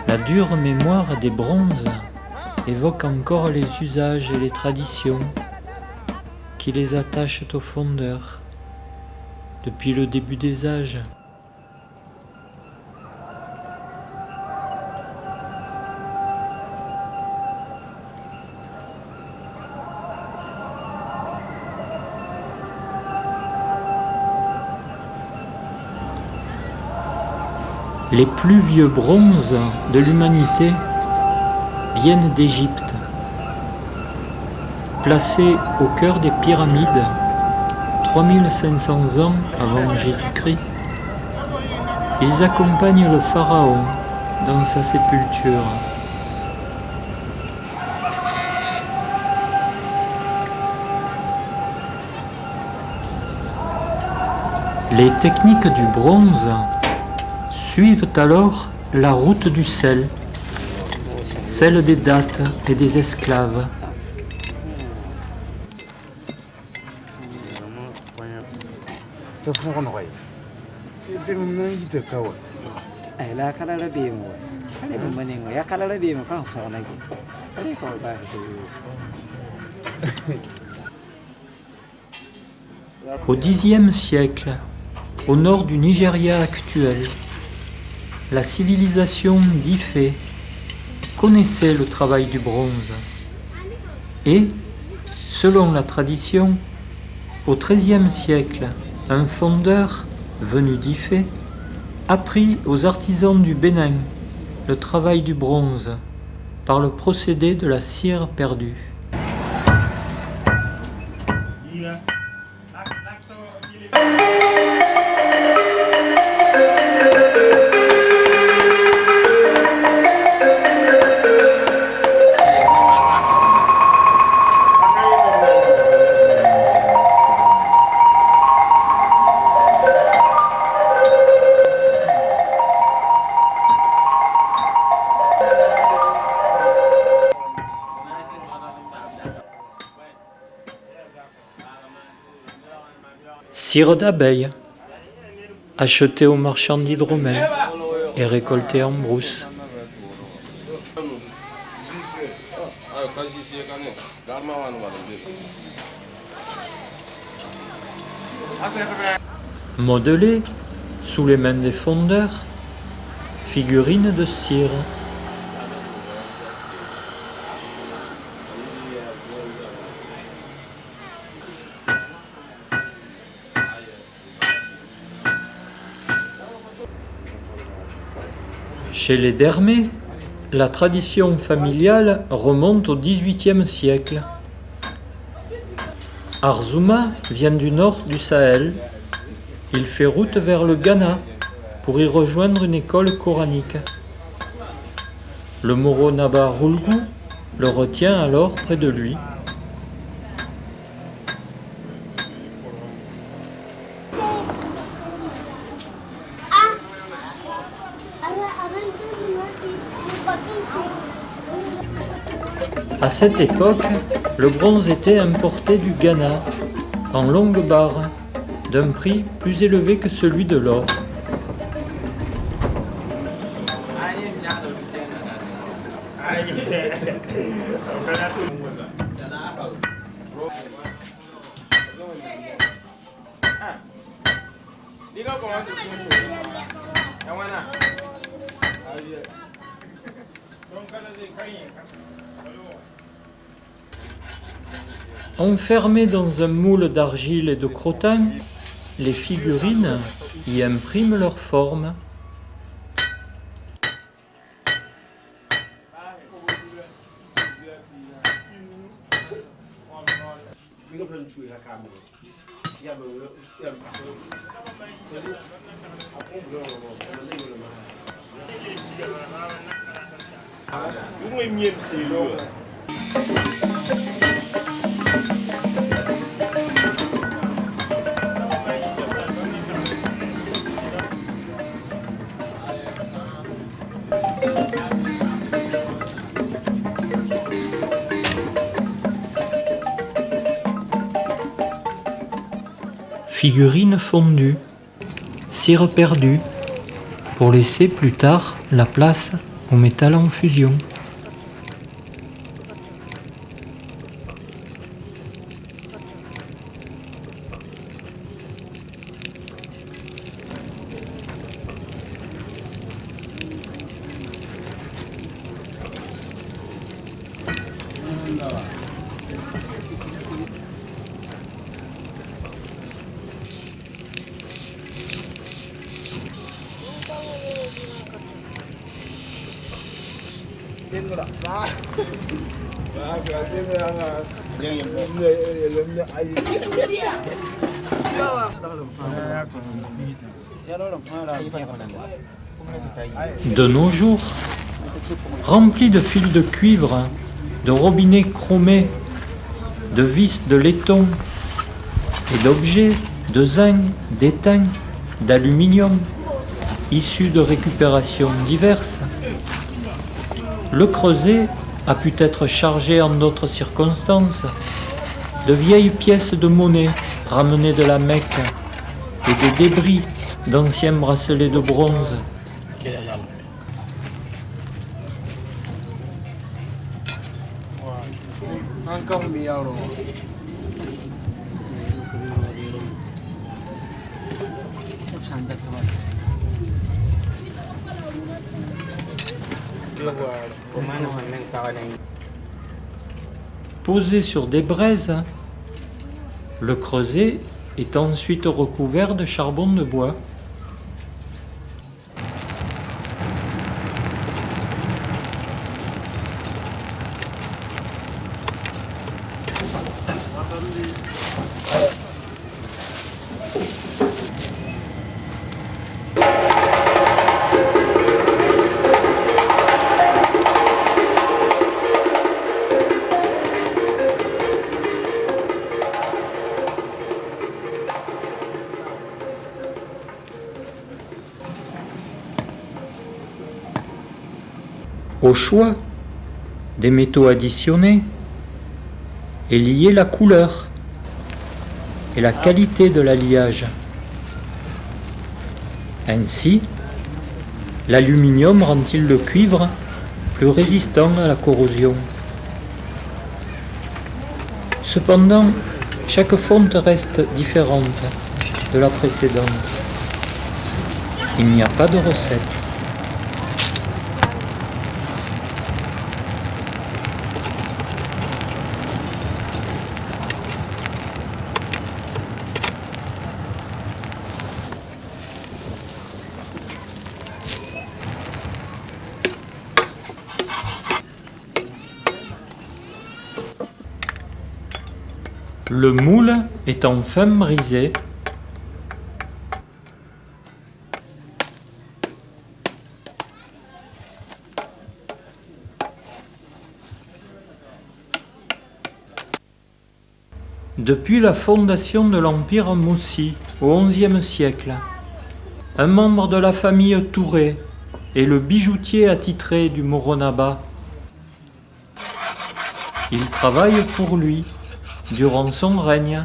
La dure mémoire des bronzes évoque encore les usages et les traditions qui les attachent aux fondeurs depuis le début des âges. Les plus vieux bronzes de l'humanité viennent d'Égypte. Placés au cœur des pyramides, 3500 ans avant Jésus-Christ, ils accompagnent le pharaon dans sa sépulture. Les techniques du bronze suivent alors la route du sel, celle des dattes et des esclaves. Au Xe siècle, au nord du Nigeria actuel, la civilisation d'Ifé connaissait le travail du bronze et, selon la tradition, au XIIIe siècle, un fondeur venu d'Ifé apprit aux artisans du Bénin le travail du bronze par le procédé de la cire perdue. Cire d'abeille, achetée aux marchands d'hydromel et récoltée en brousse. Modelée sous les mains des fondeurs, figurines de cire. Chez les Dermés, la tradition familiale remonte au XVIIIe siècle. Arzouma vient du nord du Sahel. Il fait route vers le Ghana pour y rejoindre une école coranique. Le Moro Naba Roulgou le retient alors près de lui. À cette époque, le bronze était importé du Ghana en longues barres, d'un prix plus élevé que celui de l'or. Enfermées dans un moule d'argile et de crottin, les figurines y impriment leur forme. Figurines fondues, cire perdue, pour laisser plus tard la place au métal en fusion. De nos jours, remplis de fils de cuivre, de robinets chromés, de vis de laiton et d'objets de zinc, d'étain, d'aluminium, issus de récupérations diverses, le creuset a pu être chargé en d'autres circonstances de vieilles pièces de monnaie ramenées de la Mecque et des débris d'anciens bracelets de bronze. Posé sur des braises, le creuset est ensuite recouvert de charbon de bois. Au choix des métaux additionnés est liée la couleur et la qualité de l'alliage. Ainsi, l'aluminium rend-il le cuivre plus résistant à la corrosion. Cependant, chaque fonte reste différente de la précédente. Il n'y a pas de recette. Le moule est enfin brisé. Depuis la fondation de l'Empire Moussi au XIe siècle, un membre de la famille Touré est le bijoutier attitré du Moronaba. Il travaille pour lui durant son règne.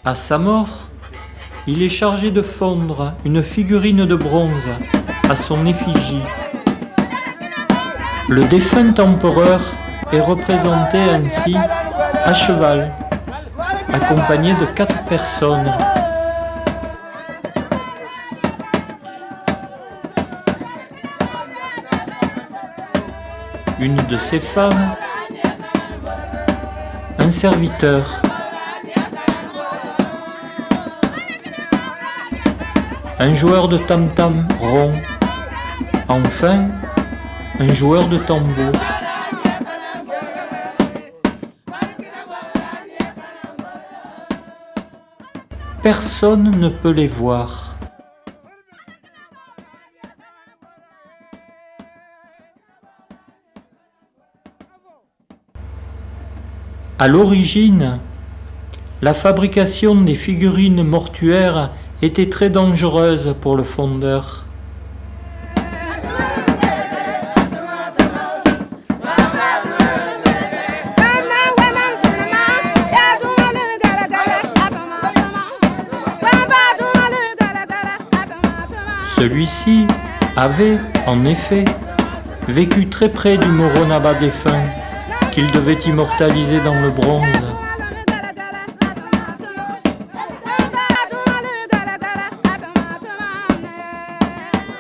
À sa mort, il est chargé de fondre une figurine de bronze à son effigie. Le défunt empereur est représenté ainsi à cheval, accompagné de 4 personnes. Une de ses femmes, un serviteur, un joueur de tam-tam rond, enfin un joueur de tambour. Personne ne peut les voir. À l'origine, la fabrication des figurines mortuaires était très dangereuse pour le fondeur. avait, en effet, vécu très près du Moronaba défunt, qu'il devait immortaliser dans le bronze.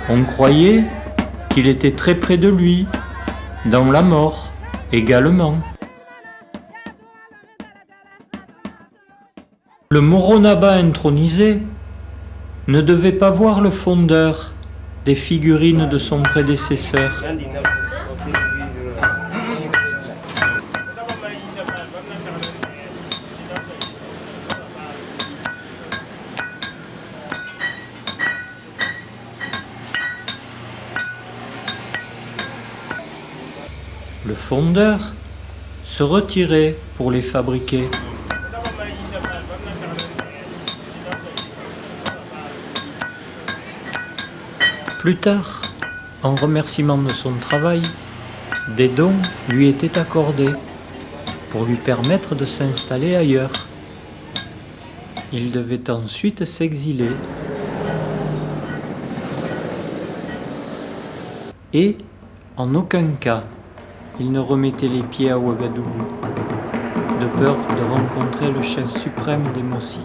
On croyait qu'il était très près de lui, dans la mort également. Le Moronaba intronisé ne devait pas voir le fondeur des figurines de son prédécesseur. Le fondeur se retirait pour les fabriquer. Plus tard, en remerciement de son travail, des dons lui étaient accordés pour lui permettre de s'installer ailleurs. Il devait ensuite s'exiler et, en aucun cas, il ne remettait les pieds à Ouagadougou, de peur de rencontrer le chef suprême des Mossi.